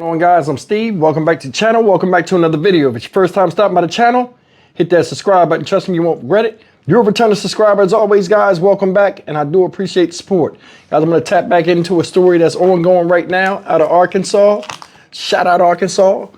What's going on, guys? I'm Steve. Welcome back to the channel. Welcome back to another video. If it's your first time stopping by the channel, hit that subscribe button. Trust me, you won't regret it. You're a returning subscriber as always, guys. Welcome back, and I do appreciate the support. Guys, I'm going to tap back into a story that's ongoing right now out of Arkansas. Shout out Arkansas.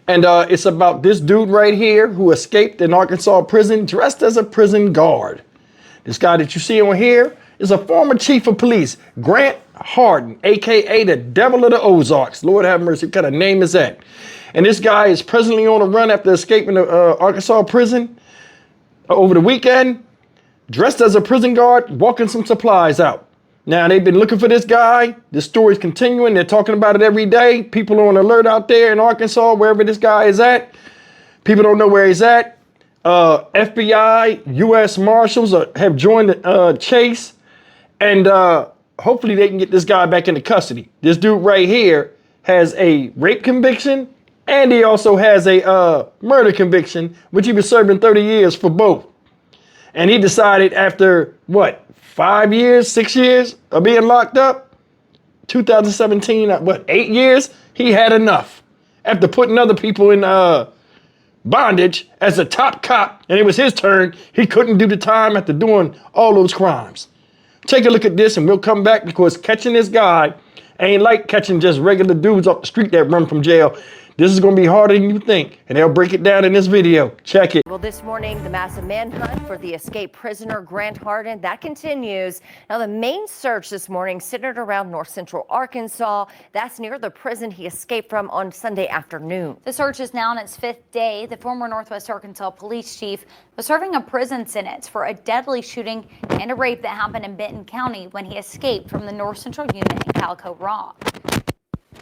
And it's about this dude right here who escaped an Arkansas prison dressed as a prison guard. This guy that you see on here is a former chief of police, Grant Hardin, aka the Devil of the Ozarks. Lord have mercy, what kind of name is that? And this guy is presently on the run after escaping the Arkansas prison over the weekend, dressed as a prison guard, walking some supplies out. Now, they've been looking for this guy. This story's continuing. They're talking about it every day. People are on alert out there in Arkansas, wherever this guy is at. People don't know where he's at. FBI, U.S. Marshals have joined the chase. And hopefully they can get this guy back into custody. This dude right here has a rape conviction, and he also has a murder conviction, which he was serving 30 years for both. And he decided after, what, 5 years, 6 years of being locked up, 2017, 8 years, he had enough. After putting other people in bondage as a top cop, and it was his turn, he couldn't do the time after doing all those crimes. Take a look at this and we'll come back, because catching this guy ain't like catching just regular dudes off the street that run from jail. This is going to be harder than you think, and they'll break it down in this video. Check it. Well, this morning, the massive manhunt for the escaped prisoner Grant Hardin, that continues. Now, the main search this morning centered around north central Arkansas. That's near the prison he escaped from on Sunday afternoon. The search is now on its fifth day. The former Northwest Arkansas police chief was serving a prison sentence for a deadly shooting and a rape that happened in Benton County when he escaped from the north central unit in Calico Rock.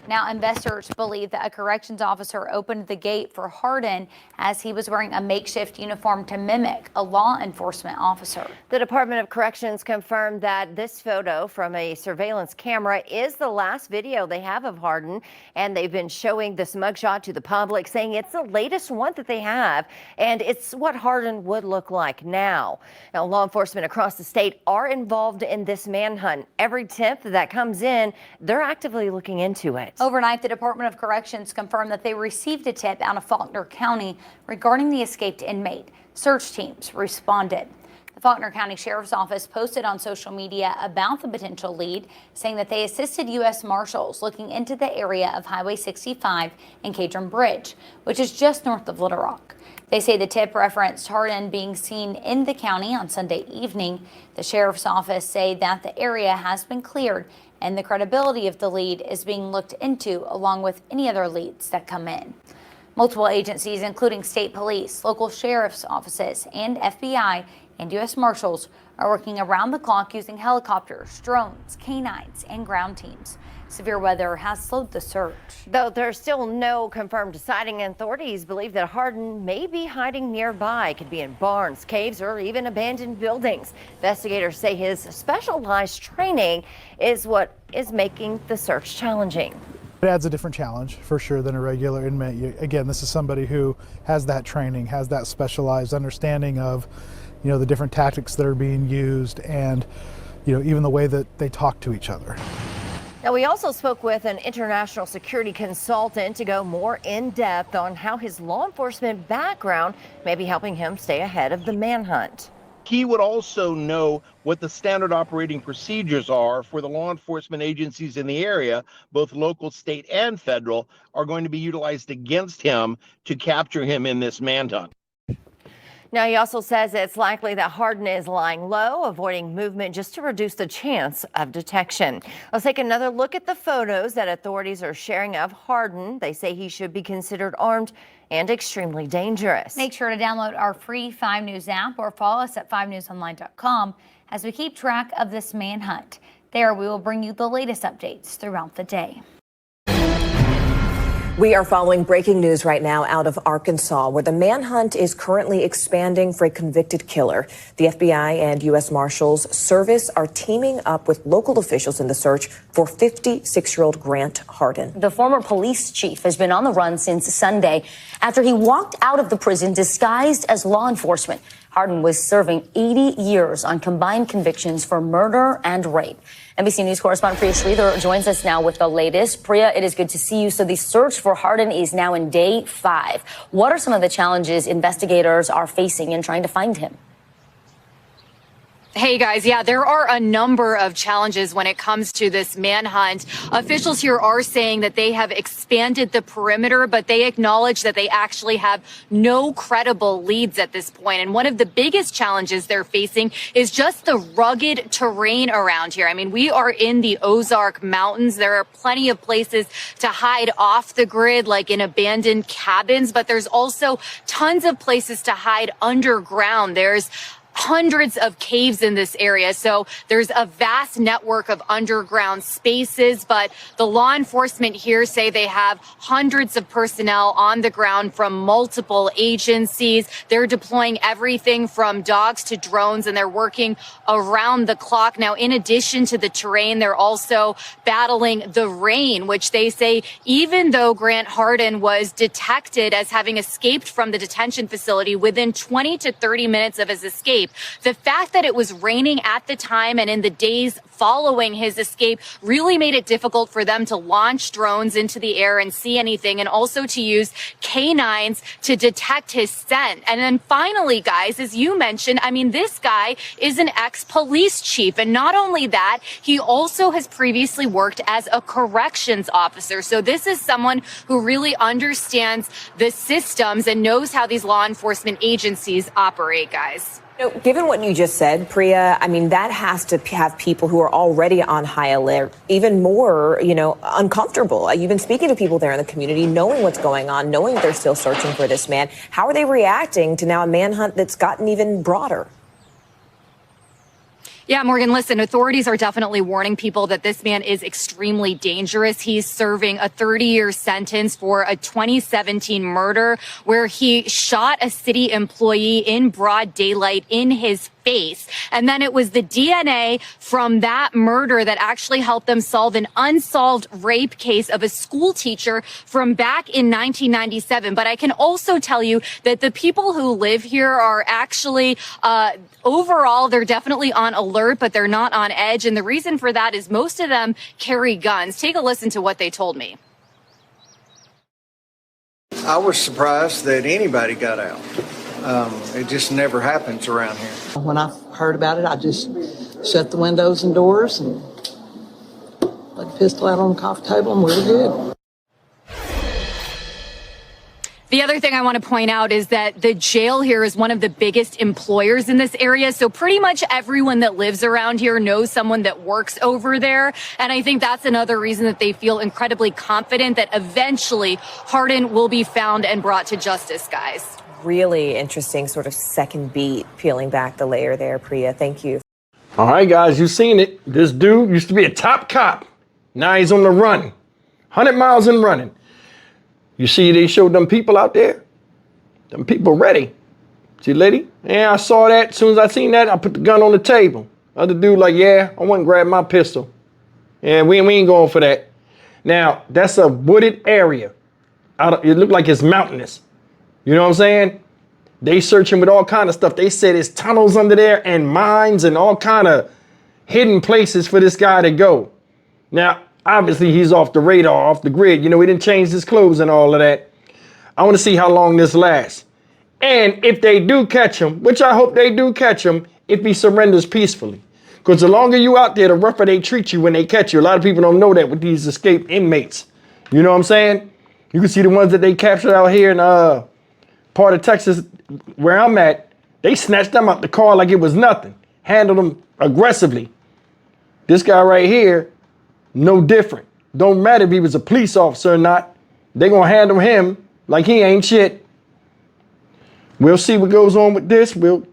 Now, investors believe that a corrections officer opened the gate for Hardin as he was wearing a makeshift uniform to mimic a law enforcement officer. The Department of Corrections confirmed that this photo from a surveillance camera is the last video they have of Hardin, and they've been showing this mugshot to the public, saying it's the latest one that they have, and it's what Hardin would look like now. Now, law enforcement across the state are involved in this manhunt. Every tip that comes in, they're actively looking into it. Overnight, the Department of Corrections confirmed that they received a tip out of Faulkner County regarding the escaped inmate. Search teams responded. The Faulkner County Sheriff's Office posted on social media about the potential lead, saying that they assisted U.S. Marshals looking into the area of Highway 65 and Cadron Bridge, which is just north of Little Rock. They say the tip referenced Hardin being seen in the county on Sunday evening. The Sheriff's Office say that the area has been cleared and the credibility of the lead is being looked into along with any other leads that come in. Multiple agencies, including state police, local sheriff's offices, and FBI and U.S. Marshals, are working around the clock using helicopters, drones, canines, and ground teams. Severe weather has slowed the search. Though there's still no confirmed sighting, authorities believe that Hardin may be hiding nearby. Could be in barns, caves, or even abandoned buildings. Investigators say his specialized training is what is making the search challenging. It adds a different challenge for sure than a regular inmate. Again, this is somebody who has that training, has that specialized understanding of, the different tactics that are being used, and, even the way that they talk to each other. Now, we also spoke with an international security consultant to go more in depth on how his law enforcement background may be helping him stay ahead of the manhunt. He would also know what the standard operating procedures are for the law enforcement agencies in the area, both local, state, and federal, are going to be utilized against him to capture him in this manhunt. Now, he also says it's likely that Hardin is lying low, avoiding movement just to reduce the chance of detection. Let's take another look at the photos that authorities are sharing of Hardin. They say he should be considered armed and extremely dangerous. Make sure to download our free 5 News app or follow us at 5newsonline.com as we keep track of this manhunt. There, we will bring you the latest updates throughout the day. We are following breaking news right now out of Arkansas, where the manhunt is currently expanding for a convicted killer. The FBI and U.S. Marshals Service are teaming up with local officials in the search for 56-year-old Grant Hardin. The former police chief has been on the run since Sunday after he walked out of the prison disguised as law enforcement. Hardin was serving 80 years on combined convictions for murder and rape. NBC News correspondent Priya Sridhar joins us now with the latest. Priya, it is good to see you. So the search for Hardin is now in day 5. What are some of the challenges investigators are facing in trying to find him? Hey guys, yeah, there are a number of challenges when it comes to this manhunt. Officials here are saying that they have expanded the perimeter, but they acknowledge that they actually have no credible leads at this point. And one of the biggest challenges they're facing is just the rugged terrain around here. I mean, we are in the Ozark Mountains. There are plenty of places to hide off the grid, like in abandoned cabins, but there's also tons of places to hide underground. There's hundreds of caves in this area. So there's a vast network of underground spaces, but the law enforcement here say they have hundreds of personnel on the ground from multiple agencies. They're deploying everything from dogs to drones, and they're working around the clock. Now, in addition to the terrain, they're also battling the rain, which they say, even though Grant Hardin was detected as having escaped from the detention facility within 20 to 30 minutes of his escape, the fact that it was raining at the time and in the days following his escape really made it difficult for them to launch drones into the air and see anything, and also to use canines to detect his scent. And then finally, guys, as you mentioned, I mean, this guy is an ex-police chief. And not only that, he also has previously worked as a corrections officer. So this is someone who really understands the systems and knows how these law enforcement agencies operate, guys. Given what you just said, Priya, I mean, that has to have people who are already on high alert even more, uncomfortable. You've been speaking to people there in the community, knowing what's going on, knowing they're still searching for this man. How are they reacting to now a manhunt that's gotten even broader? Yeah, Morgan, listen, authorities are definitely warning people that this man is extremely dangerous. He's serving a 30-year sentence for a 2017 murder where he shot a city employee in broad daylight in his face. And then it was the DNA from that murder that actually helped them solve an unsolved rape case of a school teacher from back in 1997. But I can also tell you that the people who live here are actually, overall, they're definitely on alert, but they're not on edge. And the reason for that is most of them carry guns. Take a listen to what they told me. I was surprised that anybody got out. It just never happens around here. When I heard about it, I just shut the windows and doors and let the pistol out on the coffee table, and we were good. The other thing I want to point out is that the jail here is one of the biggest employers in this area. So pretty much everyone that lives around here knows someone that works over there. And I think that's another reason that they feel incredibly confident that eventually Hardin will be found and brought to justice, guys. Really interesting sort of second beat, peeling back the layer there, Priya. Thank you. All right, guys, you've seen it. This dude used to be a top cop. Now he's on the run. 100 miles and running. You see, they showed them people out there. Them people ready. See, lady? Yeah, I saw that. As soon as I seen that, I put the gun on the table. Other dude like, yeah, I went and grabbed my pistol. Yeah, we ain't going for that. Now, that's a wooded area. It looked like it's mountainous. You know what I'm saying? They searching with all kind of stuff. They said there's tunnels under there and mines and all kind of hidden places for this guy to go. Now, obviously, he's off the radar, off the grid. He didn't change his clothes and all of that. I want to see how long this lasts. And if they do catch him, which I hope they do catch him, if he surrenders peacefully. Because the longer you out there, the rougher they treat you when they catch you. A lot of people don't know that with these escaped inmates. You know what I'm saying? You can see the ones that they captured out here in part of Texas where I'm at. They snatched them out the car like it was nothing. Handled them aggressively. This guy right here, no different. Don't matter if he was a police officer or not. They're going to handle him like he ain't shit. We'll see what goes on with this. We'll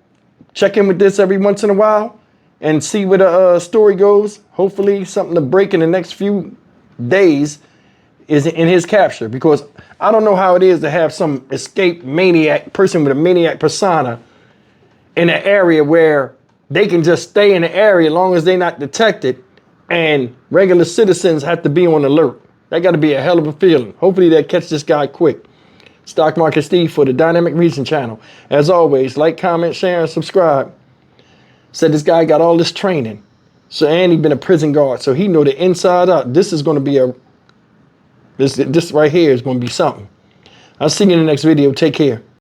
check in with this every once in a while and see where the story goes. Hopefully something to break in the next few days is in his capture, because I don't know how it is to have some escaped maniac person with a maniac persona in an area where they can just stay in the area as long as they're not detected, and regular citizens have to be on alert. That got to be a hell of a feeling. Hopefully they catch this guy quick. Stock Market Steve for the Dynamic Region channel. As always, like, comment, share, and subscribe. Said this guy got all this training. So, and he been a prison guard, so he know the inside out. This is going to be this right here is going to be something. I'll see you in the next video. Take care.